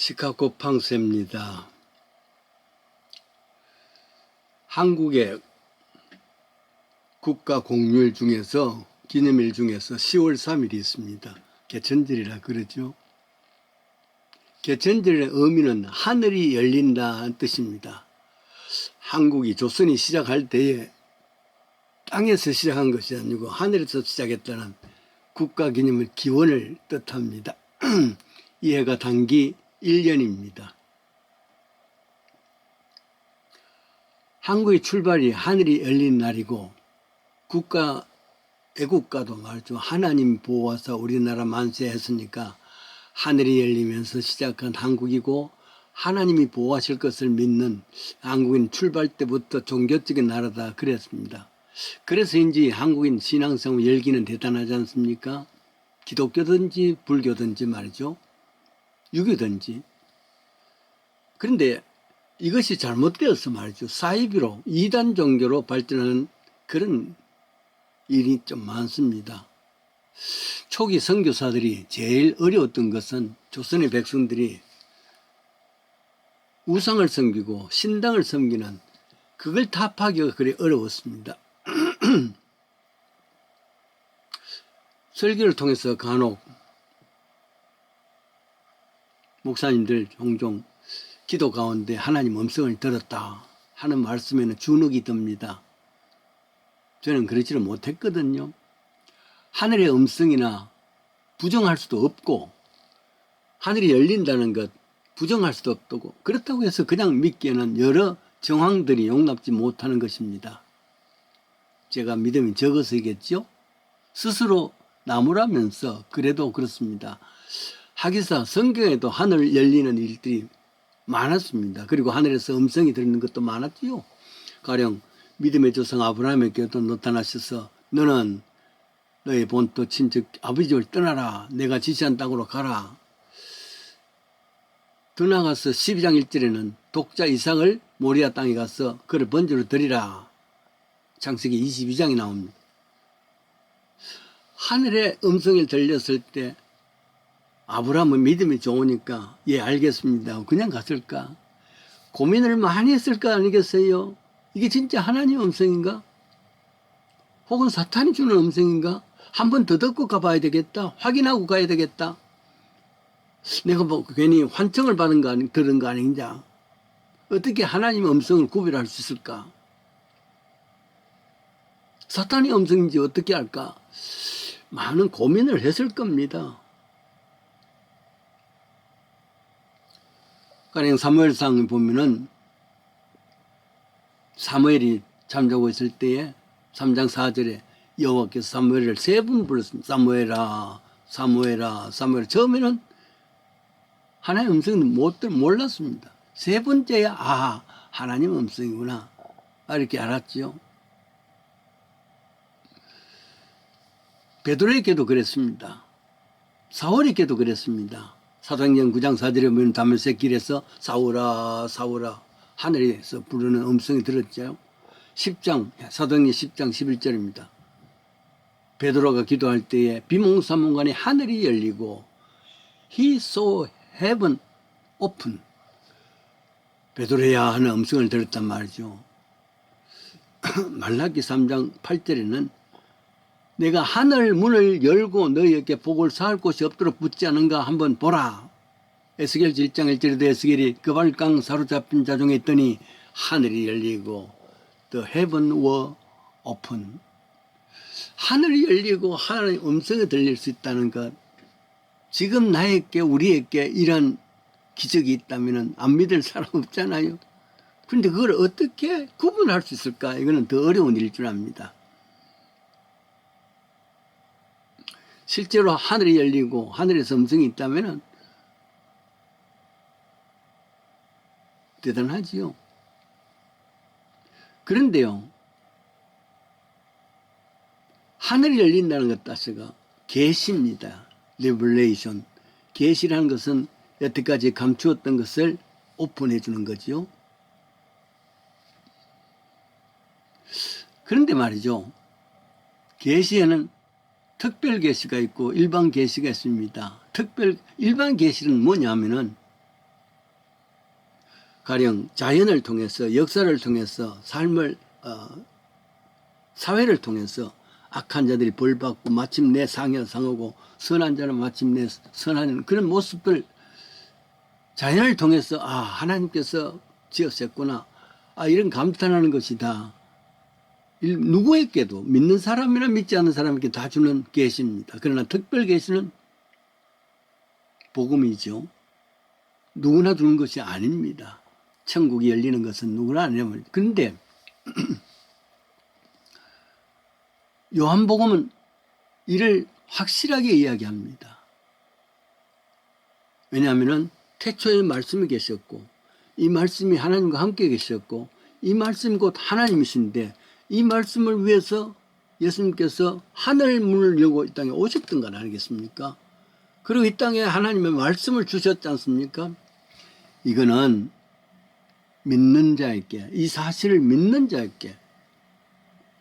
시카고 팡스입니다. 한국의 국가 공휴일 중에서 기념일 중에서 10월 3일이 있습니다. 개천절이라 그러죠. 개천절의 의미는 하늘이 열린다는 뜻입니다. 한국이 조선이 시작할 때에 땅에서 시작한 것이 아니고 하늘에서 시작했다는 국가기념일 기원을 뜻합니다. 이 해가 단기 1년입니다. 한국의 출발이 하늘이 열린 날이고 애국가도 말이죠. 하나님 보호하사 우리나라 만세했으니까 하늘이 열리면서 시작한 한국이고 하나님이 보호하실 것을 믿는 한국인 출발 때부터 종교적인 나라다 그랬습니다. 그래서인지 한국인 신앙생활 열기는 대단하지 않습니까? 기독교든지 불교든지 말이죠. 유교든지. 그런데 이것이 잘못되어서 말이죠. 사이비로 이단 종교로 발전하는 그런 일이 좀 많습니다. 초기 선교사들이 제일 어려웠던 것은 조선의 백성들이 우상을 섬기고 신당을 섬기는 그걸 타파하기가 그리 어려웠습니다. 설교를 통해서 간혹 목사님들 종종 기도 가운데 하나님 음성을 들었다 하는 말씀에는 주눅이 듭니다. 저는 그러지를 못했거든요. 하늘의 음성이나 부정할 수도 없고 하늘이 열린다는 것 부정할 수도 없고 그렇다고 해서 그냥 믿기에는 여러 정황들이 용납지 못하는 것입니다. 제가 믿음이 적어서겠죠? 스스로 나무라면서 그래도 그렇습니다. 하기사 성경에도 하늘 열리는 일들이 많았습니다. 그리고 하늘에서 음성이 들리는 것도 많았지요. 가령 믿음의 조상 아브라함에게도 나타나셔서 너는 너의 본토 친척 아버지 집을 떠나라. 내가 지시한 땅으로 가라. 더 나아가서 12장 1절에는 독자 이삭을 모리아 땅에 가서 그를 번제로 드리라. 창세기 22장이 나옵니다. 하늘의 음성이 들렸을 때 아브라함은 믿음이 좋으니까 예 알겠습니다. 그냥 갔을까? 고민을 많이 했을 거 아니겠어요? 이게 진짜 하나님의 음성인가? 혹은 사탄이 주는 음성인가? 한 번 더 듣고 가봐야 되겠다. 확인하고 가야 되겠다. 내가 뭐 괜히 환청을 받은 거 아니, 들은 거 아닌가? 어떻게 하나님의 음성을 구별할 수 있을까? 사탄의 음성인지 어떻게 알까? 많은 고민을 했을 겁니다. 가령 사무엘상 보면은 사무엘이 잠자고 있을 때에 3장 4절에 여호와께서 사무엘을 3번 불렀습니다. 사무엘아, 사무엘아, 사무엘. 처음에는 하나님의 음성을 몰랐습니다. 3번째야 아 하나님의 음성이구나 이렇게 알았죠. 베드로에게도 그랬습니다. 사울에게도 그랬습니다. 사도행전 9장 4절에 보면 다메섹 길에서 사울아 사울아 하늘에서 부르는 음성이 들었죠. 10장 사도행전 10장 11절입니다. 베드로가 기도할 때에 비몽사몽간에 하늘이 열리고 He saw heaven open. 베드로야 하는 음성을 들었단 말이죠. 말라기 3장 8절에는 내가 하늘 문을 열고 너희에게 복을 쌓을 곳이 없도록 붙지 않은가 한번 보라. 에스겔 1장 1절에도 에스겔이 그 발강 사로잡힌 자 중에 있더니 하늘이 열리고 The heaven were open. 하늘이 열리고 하나님의 음성이 들릴 수 있다는 것. 지금 나에게 우리에게 이런 기적이 있다면 안 믿을 사람 없잖아요. 그런데 그걸 어떻게 구분할 수 있을까? 이거는 더 어려운 일일 줄 압니다. 실제로 하늘이 열리고 하늘에서 음성이 있다면 대단하지요. 그런데요, 하늘이 열린다는 것 자체가 계시입니다. 레블레이션. 계시라는 것은 여태까지 감추었던 것을 오픈해 주는 거죠. 그런데 말이죠, 계시에는 특별 계시가 있고 일반 계시가 있습니다. 일반 계시는 뭐냐면은 가령 자연을 통해서, 역사를 통해서, 삶을 사회를 통해서 악한 자들이 벌받고 마침내 상하고 선한 자는 마침내 선한 그런 모습들, 자연을 통해서 하나님께서 지으셨구나, 이런 감탄하는 것이다. 누구에게도, 믿는 사람이나 믿지 않는 사람에게 다 주는 계시입니다. 그러나 특별 계시는 복음이죠. 누구나 주는 것이 아닙니다. 천국이 열리는 것은 누구나 아니면. 그런데 요한복음은 이를 확실하게 이야기합니다. 왜냐하면 태초에 말씀이 계셨고, 이 말씀이 하나님과 함께 계셨고, 이 말씀이 곧 하나님이신데, 이 말씀을 위해서 예수님께서 하늘 문을 열고 이 땅에 오셨던 건 아니겠습니까? 그리고 이 땅에 하나님의 말씀을 주셨지 않습니까? 이거는 믿는 자에게, 이 사실을 믿는 자에게,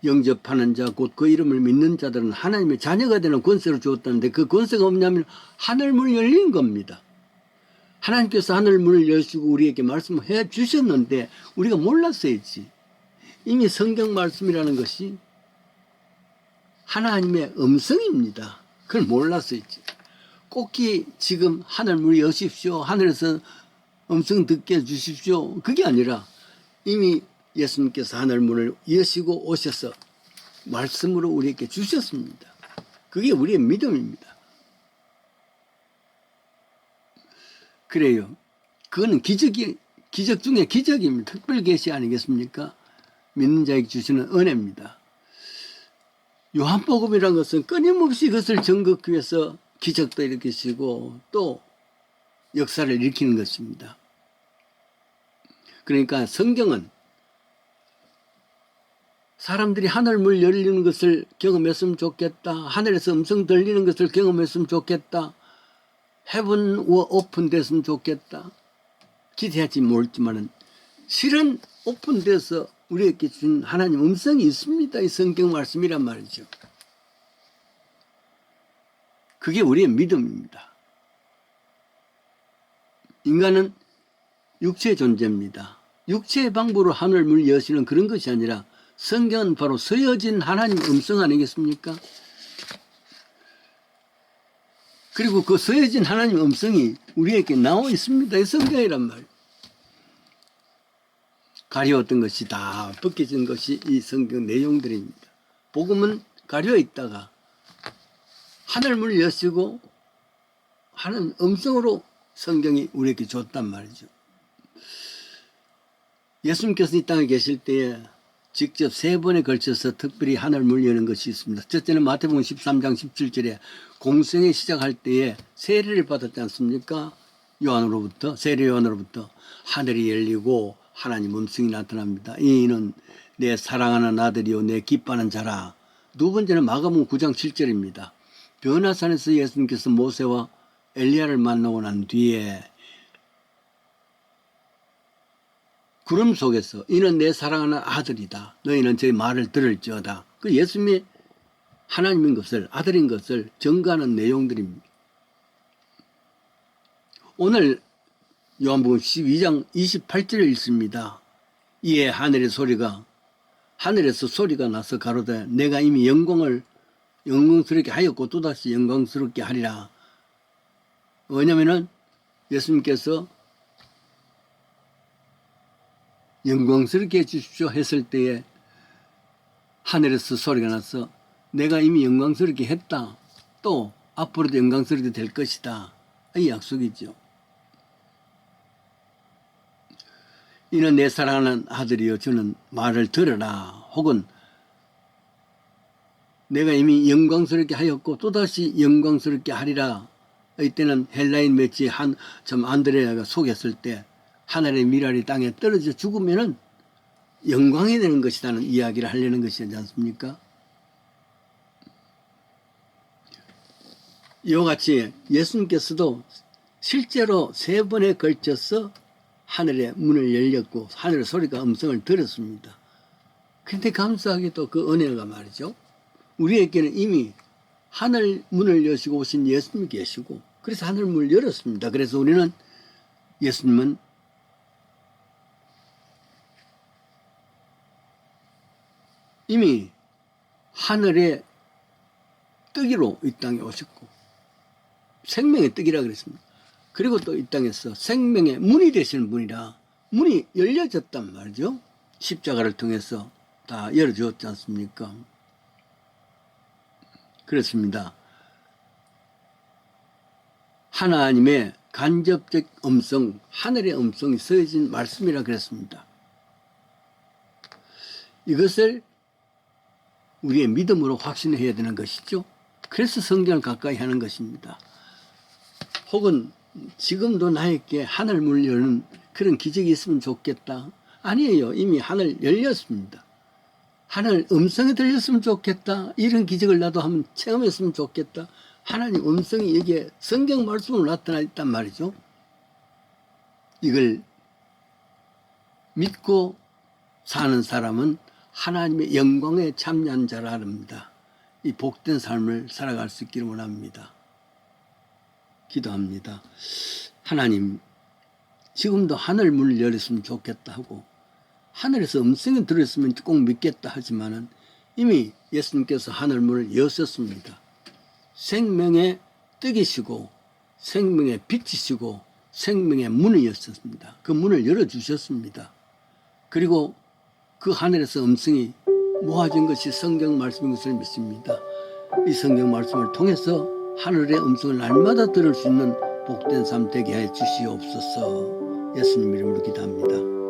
영접하는 자, 곧 그 이름을 믿는 자들은 하나님의 자녀가 되는 권세를 주었다는데, 그 권세가 없냐면 하늘문을 열린 겁니다. 하나님께서 하늘문을 열시고 우리에게 말씀해 주셨는데 우리가 몰랐어야지. 이미 성경 말씀이라는 것이 하나님의 음성입니다. 그걸 몰랐어야지. 꼭히 지금 하늘문을 여십시오, 하늘에서 음성 듣게 해주십시오, 그게 아니라 이미 예수님께서 하늘문을 여시고 오셔서 말씀으로 우리에게 주셨습니다. 그게 우리의 믿음입니다. 그래요. 그거는 기적 중에 기적입니다. 특별 계시 아니겠습니까? 믿는 자에게 주시는 은혜입니다. 요한복음이라는 것은 끊임없이 그것을 전극기 위해서 기적도 일으키시고 또 역사를 일으키는 것입니다. 그러니까 성경은 사람들이 하늘문 열리는 것을 경험했으면 좋겠다, 하늘에서 음성 들리는 것을 경험했으면 좋겠다, 헤븐 오픈됐으면 좋겠다, 기대하지 모르지만은 실은 오픈돼서 우리에게 준 하나님 음성이 있습니다. 이 성경 말씀이란 말이죠. 그게 우리의 믿음입니다. 인간은 육체의 존재입니다. 육체의 방법으로 하늘문을 여시는 그런 것이 아니라 성경은 바로 서여진 하나님 음성 아니겠습니까? 그리고 그 서여진 하나님 음성이 우리에게 나와 있습니다. 이 성경이란 말이에요. 가려웠던 것이 다 벗겨진 것이 이 성경 내용들입니다. 복음은 가려 있다가 하늘문을 여시고 하는 음성으로 성경이 우리에게 줬단 말이죠. 예수님께서 이 땅에 계실 때에 직접 3번에 걸쳐서 특별히 하늘문을 여는 것이 있습니다. 첫째는 마태복음 13장 17절에 공생에 시작할 때에 세례를 받았지 않습니까? 요한으로부터, 세례 요한으로부터 하늘이 열리고 하나님 음성이 나타납니다. 이는 내 사랑하는 아들이요 내 기뻐하는 자라. 두 번째는 마가복음 9장 7절입니다. 변화산에서 예수님께서 모세와 엘리야를 만나고 난 뒤에 구름 속에서 이는 내 사랑하는 아들이다, 너희는 제 말을 들을지어다. 그 예수님이 하나님인 것을, 아들인 것을 증거하는 내용들입니다. 오늘 요한복음 12장 28절을 읽습니다. 이에 하늘에서 소리가 나서 가로되 내가 이미 영광스럽게 하였고 또다시 영광스럽게 하리라. 왜냐하면 예수님께서 영광스럽게 해주십시오 했을 때에 하늘에서 소리가 나서 내가 이미 영광스럽게 했다, 또 앞으로도 영광스럽게 될 것이다, 이 약속이죠. 이는 내 사랑하는 아들이여 저는 말을 들으라, 혹은 내가 이미 영광스럽게 하였고 또다시 영광스럽게 하리라. 이때는 헬라인 매치 참 안드레아가 속였을 때 하늘의 미랄이 땅에 떨어져 죽으면은 영광이 되는 것이라는 이야기를 하려는 것이지 않습니까? 이와 같이 예수님께서도 실제로 3번에 걸쳐서 하늘의 문을 열렸고 하늘의 소리가 음성을 들었습니다. 그런데 감사하게도 그 은혜가 말이죠, 우리에게는 이미 하늘 문을 여시고 오신 예수님이 계시고 그래서 하늘 문을 열었습니다. 그래서 우리는 예수님은 이미 하늘의 뜨기로 이 땅에 오셨고 생명의 뜨기라 그랬습니다. 그리고 또 이 땅에서 생명의 문이 되시는 분이라 문이 열려졌단 말이죠. 십자가를 통해서 다 열어주었지 않습니까? 그렇습니다. 하나님의 간접적 음성, 하늘의 음성이 서해진 말씀이라 그랬습니다. 이것을 우리의 믿음으로 확신해야 되는 것이죠. 그래서 성경을 가까이 하는 것입니다. 혹은 지금도 나에게 하늘 문을 여는 그런 기적이 있으면 좋겠다. 아니에요. 이미 하늘 열렸습니다. 하늘 음성이 들렸으면 좋겠다. 이런 기적을 나도 한번 체험했으면 좋겠다. 하나님 음성이 여기에 성경 말씀으로 나타나 있단 말이죠. 이걸 믿고 사는 사람은 하나님의 영광에 참여한 자라 합니다. 이 복된 삶을 살아갈 수 있기를 원합니다. 기도합니다. 하나님, 지금도 하늘 문을 열었으면 좋겠다 하고 하늘에서 음성이 들었으면 꼭 믿겠다 하지만은 이미 예수님께서 하늘 문을 여셨습니다. 생명의 뜻이시고 생명의 빛이시고 생명의 문을 여셨습니다. 그 문을 열어주셨습니다. 그리고 그 하늘에서 음성이 모아진 것이 성경 말씀인 것을 믿습니다. 이 성경 말씀을 통해서 하늘의 음성을 날마다 들을 수 있는 복된 삶 되게 해 주시옵소서. 예수님 이름으로 기도합니다.